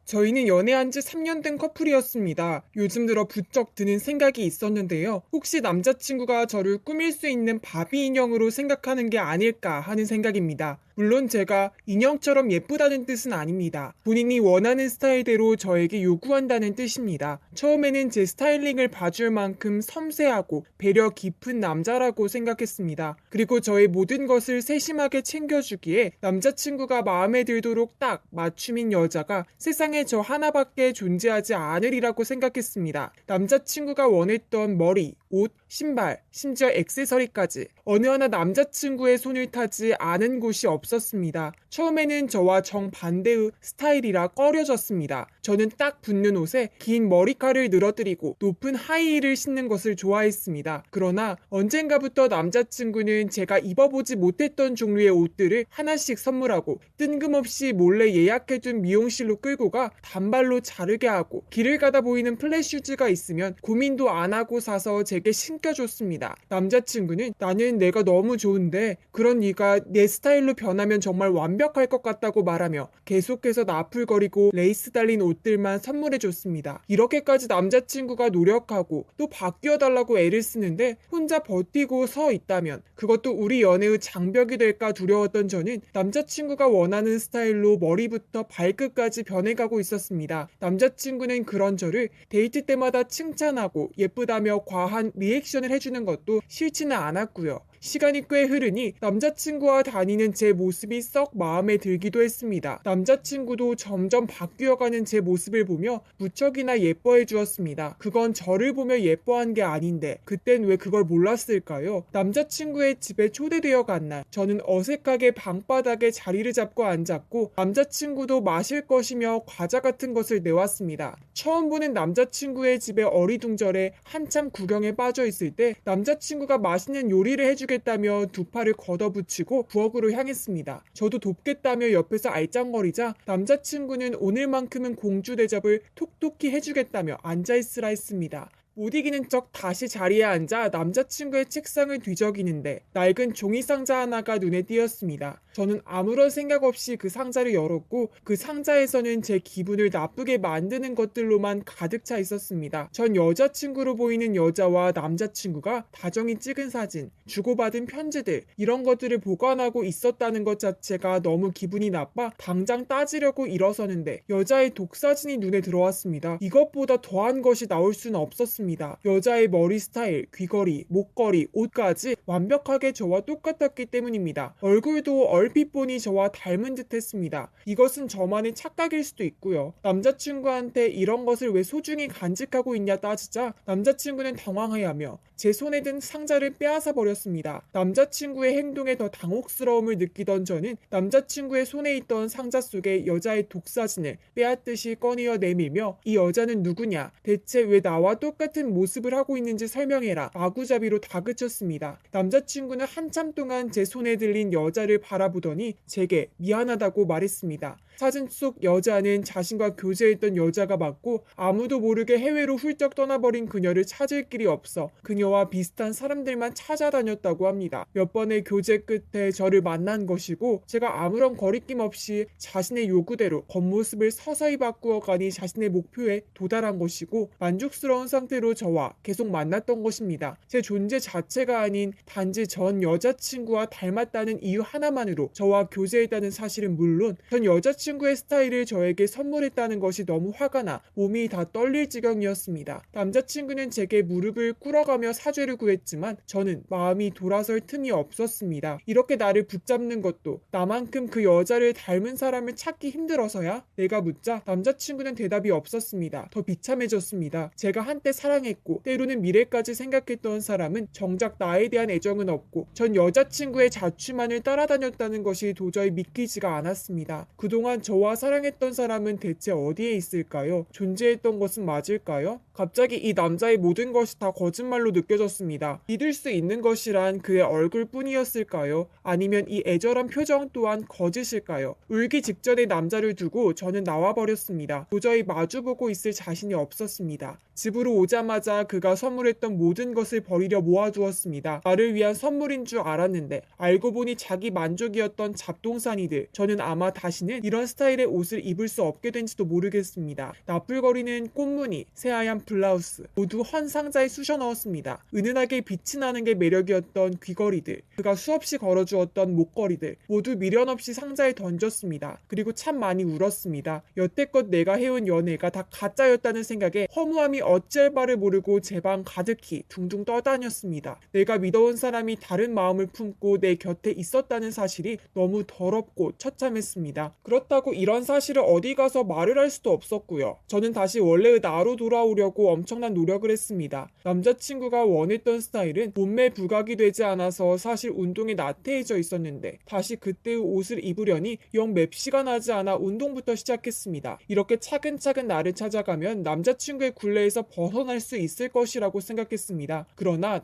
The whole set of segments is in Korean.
저희는 연애한 지 3년 된 커플이었습니다. 요즘 들어 부쩍 드는 생각이 있었는데요. 혹시 남자친구가 저를 꾸밀 수 있는 바비 인형으로 생각하는 게 아닐까 하는 생각입니다. 물론 제가 인형처럼 예쁘다는 뜻은 아닙니다. 본인이 원하는 스타일대로 저에게 요구한다는 뜻입니다. 처음에는 제 스타일링을 봐줄 만큼 섬세하고 배려 깊은 남자라고 생각했습니다. 그리고 저의 모든 것을 세심하게 챙겨주기에 남자친구가 마음에 들도록 딱 맞춤인 여자가 세상에 저 하나밖에 존재하지 않으리라고 생각했습니다. 남자친구가 원했던 머리, 옷, 신발, 심지어 액세서리까지 어느 하나 남자친구의 손을 타지 않은 곳이 없었습니다. 처음에는 저와 정반대의 스타일이라 꺼려졌습니다. 저는 딱 붙는 옷에 긴 머리카락을 늘어뜨리고 높은 하이힐을 신는 것을 좋아했습니다. 그러나 언젠가부터 남자친구는 제가 입어보지 못했던 종류의 옷들을 하나씩 선물하고 뜬금없이 몰래 예약해둔 미용실로 끌고 가 단발로 자르게 하고 길을 가다 보이는 플랫슈즈가 있으면 고민도 안 하고 사서 제게 신겨줬습니다. 남자친구는 나는 내가 너무 좋은데 그런 네가 내 스타일로 변하면 정말 완벽할 것 같다고 말하며 계속해서 나풀거리고 레이스 달린 옷들만 선물해줬습니다. 이렇게까지 남자친구가 노력하고 또 바뀌어달라고 애를 쓰는데 혼자 버티고 서 있다면 그것도 우리 연애의 장벽이 될까 두려웠던 저는 남자친구가 원하는 스타일로 머리부터 발끝까지 변해가고 있었습니다. 남자친구는 그런 저를 데이트 때마다 칭찬하고 예쁘다며 과한 리액션을 해주는 것도 싫지는 않았고요. 시간이 꽤 흐르니 남자친구와 다니는 제 모습이 썩 마음에 들기도 했습니다. 남자친구도 점점 바뀌어가는 제 모습을 보며 무척이나 예뻐해 주었습니다. 그건 저를 보며 예뻐한 게 아닌데 그땐 왜 그걸 몰랐을까요? 남자친구의 집에 초대되어 간 날 저는 어색하게 방바닥에 자리를 잡고 앉았고 남자친구도 마실 것이며 과자 같은 것을 내왔습니다. 처음 보는 남자친구의 집에 어리둥절해 한참 구경에 빠져 있을 때 남자친구가 맛있는 요리를 해주겠다며 두 팔을 걷어붙이고 부엌으로 향했습니다. 저도 돕겠다며 옆에서 알짱거리자 남자친구는 오늘만큼은 공주 대접을 톡톡히 해주겠다며 앉아있으라 했습니다. 못 이기는 척 다시 자리에 앉아 남자친구의 책상을 뒤적이는데 낡은 종이 상자 하나가 눈에 띄었습니다. 저는 아무런 생각 없이 그 상자를 열었고 그 상자에서는 제 기분을 나쁘게 만드는 것들로만 가득 차 있었습니다. 전 여자친구로 보이는 여자와 남자친구가 다정히 찍은 사진, 주고받은 편지들 이런 것들을 보관하고 있었다는 것 자체가 너무 기분이 나빠 당장 따지려고 일어서는데 여자의 독사진이 눈에 들어왔습니다. 이것보다 더한 것이 나올 수는 없었습니다. 여자의 머리 스타일, 귀걸이, 목걸이, 옷까지 완벽하게 저와 똑같았기 때문입니다. 얼굴도 얼핏 보니 저와 닮은 듯 했습니다. 이것은 저만의 착각일 수도 있고요. 남자친구한테 이런 것을 왜 소중히 간직하고 있냐 따지자 남자친구는 당황해하며 제 손에 든 상자를 빼앗아 버렸습니다. 남자친구의 행동에 더 당혹스러움을 느끼던 저는 남자친구의 손에 있던 상자 속에 여자의 독사진을 빼앗듯이 꺼내어 내밀며 이 여자는 누구냐? 대체 왜 나와 똑같은 모습을 하고 있는지 설명해라. 마구잡이로 다그쳤습니다. 남자친구는 한참 동안 제 손에 들린 여자를 바라보더니 제게 미안하다고 말했습니다. 사진 속 여자는 자신과 교제했던 여자가 맞고 아무도 모르게 해외로 훌쩍 떠나버린 그녀를 찾을 길이 없어 그녀와 비슷한 사람들만 찾아다녔다고 합니다. 몇 번의 교제 끝에 저를 만난 것이고 제가 아무런 거리낌 없이 자신의 요구대로 겉모습을 서서히 바꾸어가니 자신의 목표에 도달한 것이고 만족스러운 상태로 저와 계속 만났던 것입니다. 제 존재 자체가 아닌 단지 전 여자친구와 닮았다는 이유 하나만으로 저와 교제했다는 사실은 물론 전 여자친구의 스타일을 저에게 선물했다는 것이 너무 화가 나 몸이 다 떨릴 지경이었습니다. 남자친구는 제게 무릎을 꿇어가며 사죄를 구했지만 저는 마음이 돌아설 틈이 없었습니다. 이렇게 나를 붙잡는 것도 나만큼 그 여자를 닮은 사람을 찾기 힘들어서야? 내가 묻자 남자친구는 대답이 없었습니다. 더 비참해졌습니다. 제가 한때 사랑했고 때로는 미래까지 생각했던 사람은 정작 나에 대한 애정은 없고 전 여자친구의 자취만을 따라다녔다는 것이 도저히 믿기지가 않았습니다. 그동안 저와 사랑했던 사람은 대체 어디에 있을까요? 존재했던 것은 맞을까요? 갑자기 이 남자의 모든 것이 다 거짓말로 느껴졌습니다. 믿을 수 있는 것이란 그의 얼굴뿐이었을까요? 아니면 이 애절한 표정 또한 거짓일까요? 울기 직전에 남자를 두고 저는 나와버렸습니다. 도저히 마주보고 있을 자신이 없었습니다. 집으로 오자마자 그가 선물했던 모든 것을 버리려 모아두었습니다. 나를 위한 선물인 줄 알았는데 알고 보니 자기 만족이었던 잡동사니들. 저는 아마 다시는 이런 스타일의 옷을 입을 수 없게 된지도 모르겠습니다. 나풀거리는 꽃무늬, 새하얀 블라우스 모두 헌 상자에 쑤셔 넣었습니다. 은은하게 빛이 나는 게 매력이었던 귀걸이들, 그가 수없이 걸어주었던 목걸이들 모두 미련 없이 상자에 던졌습니다. 그리고 참 많이 울었습니다. 여태껏 내가 해온 연애가 다 가짜였다는 생각에 허무함이 어찌할 바를 모르고 제 방 가득히 둥둥 떠다녔습니다. 내가 믿어온 사람이 다른 마음을 품고 내 곁에 있었다는 사실이 너무 더럽고 처참했습니다. 그렇다고 이런 사실을 어디 가서 말을 할 수도 없었고요. 저는 다시 원래의 나로 돌아오려고 엄청난 노력을 했습니다. 남자친구가 원했던 스타일은 몸매 부각이 되지 않아서 사실 운동에 나태해져 있었는데 다시 그때의 옷을 입으려니 영 맵시가 나지 않아 운동부터 시작했습니다. 이렇게 차근차근 나를 찾아가면 남자친구의 굴레에서 벗어날 수 있을 것이라고 생각했습니다. 그러나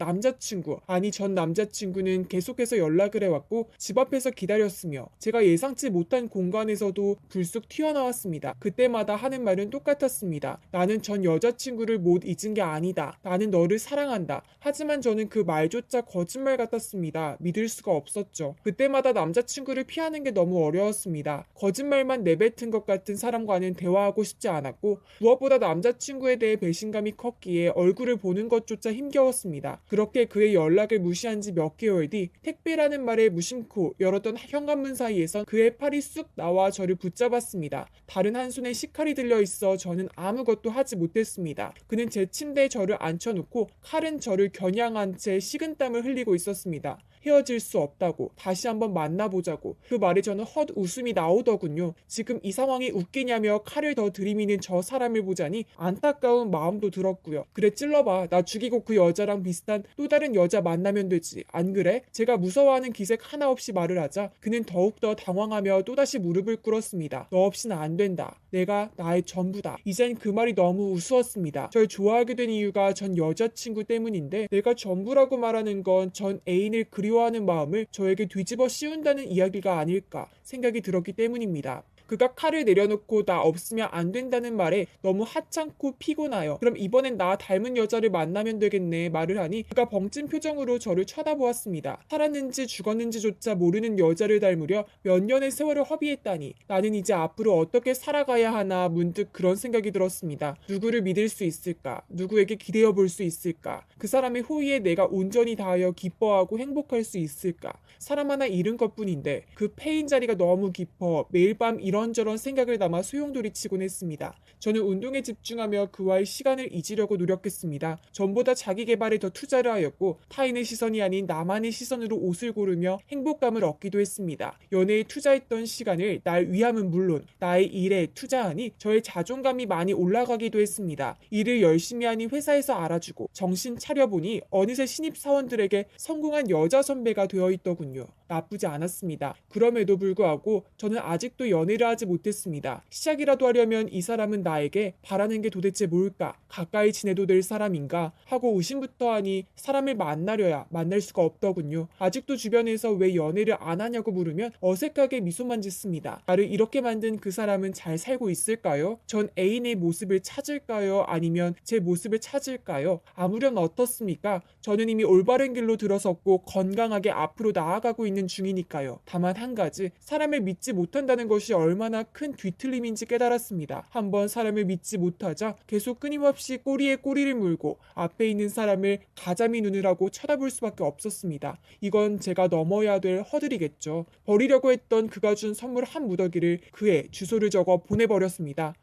전 남자친구는 계속해서 연락을 해왔고 집 앞에서 기다렸으며 제가 예상치 못한 공간에서도 불쑥 튀어나왔습니다. 그때마다 하는 말은 똑같았습니다. 나는 전 여자친구를 못 잊은 게 아니다. 나는 너를 사랑한다. 하지만 저는 그 말조차 거짓말 같았습니다. 믿을 수가 없었죠. 그때마다 남자친구를 피하는 게 너무 어려웠습니다. 거짓말만 내뱉은 것 같은 사람과는 대화하고 싶지 않았고 무엇보다 남자친구에 대해 배신감이 컸기에 얼굴을 보는 것조차 힘겨웠습니다. 그렇게 그의 연락을 무시한 지 몇 개월 뒤 택배라는 말에 무심코 열었던 현관문 사이에선 그의 팔이 쑥 나와 저를 붙잡았습니다. 다른 한 손에 식칼이 들려있어 저는 아무것도 하지 못했습니다. 그는 제 침대에 저를 앉혀놓고 칼은 저를 겨냥한 채 식은땀을 흘리고 있었습니다. 헤어질 수 없다고, 다시 한번 만나보자고. 그 말에 저는 헛 웃음이 나오더군요. 지금 이 상황이 웃기냐며 칼을 더 들이미는 저 사람을 보자니 안타까운 마음도 들었고요. 그래 찔러봐. 나 죽이고 그 여자랑 비슷한 또 다른 여자 만나면 되지. 안 그래? 제가 무서워하는 기색 하나 없이 말을 하자 그는 더욱더 당황하며 또다시 무릎을 꿇었습니다. 너 없이는 안 된다. 내가 나의 전부다. 이젠 그 말이 너무 우스웠습니다. 절 좋아하게 된 이유가 전 여자친구 때문인데 내가 전부라고 말하는 건 전 애인을 그리워하는 마음을 저에게 뒤집어 씌운다는 이야기가 아닐까 생각이 들었기 때문입니다. 그가 칼을 내려놓고 나 없으면 안 된다는 말에 너무 하찮고 피곤하여 그럼 이번엔 나 닮은 여자를 만나면 되겠네 말을 하니 그가 벙찐 표정으로 저를 쳐다보았습니다. 살았는지 죽었는지조차 모르는 여자를 닮으려 몇 년의 세월을 허비했다니 나는 이제 앞으로 어떻게 살아가야 하나 문득 그런 생각이 들었습니다. 누구를 믿을 수 있을까? 누구에게 기대어 볼 수 있을까? 그 사람의 호의에 내가 온전히 다하여 기뻐하고 행복할 수 있을까? 사람 하나 잃은 것뿐인데 그 패인 자리가 너무 깊어 매일 밤 이런저런 생각을 담아 소용돌이치곤 했습니다. 저는 운동에 집중하며 그와의 시간을 잊으려고 노력했습니다. 전보다 자기 개발에 더 투자를 하였고 타인의 시선이 아닌 나만의 시선으로 옷을 고르며 행복감을 얻기도 했습니다. 연애에 투자했던 시간을 날 위함은 물론 나의 일에 투자하니 저의 자존감이 많이 올라가기도 했습니다. 일을 열심히 하니 회사에서 알아주고 정신 차려보니 어느새 신입사원들에게 성공한 여자 선배가 되어 있더군요. 나쁘지 않았습니다. 그럼에도 불구하고 저는 아직도 연애를 하지 못했습니다. 시작이라도 하려면 이 사람은 나에게 바라는 게 도대체 뭘까? 가까이 지내도 될 사람인가? 하고 의심부터 하니 사람을 만나려야 만날 수가 없더군요. 아직도 주변에서 왜 연애를 안 하냐고 물으면 어색하게 미소만 짓습니다. 나를 이렇게 만든 그 사람은 잘 살고 있을까요? 전 애인의 모습을 찾을까요? 아니면 제 모습을 찾을까요? 아무렴 어떻습니까? 저는 이미 올바른 길로 들어섰고 건강하게 앞으로 나아가고 있는 중이니까요. 다만 한 가지, 사람을 믿지 못한다는 것이 얼마나 큰 뒤틀림인지 깨달았습니다. 한번 사람을 믿지 못하자 계속 끊임없이 꼬리에 꼬리를 물고 앞에 있는 사람을 가자미 눈을 하고 쳐다볼 수밖에 없었습니다. 이건 제가 넘어야 될 허들이겠죠. 버리려고 했던 그가 준 선물 한 무더기를 그의 주소를 적어 보내버렸습니다.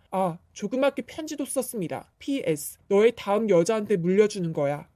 조그맣게 편지도 썼습니다. PS. 너의 다음 여자한테 물려주는 거야.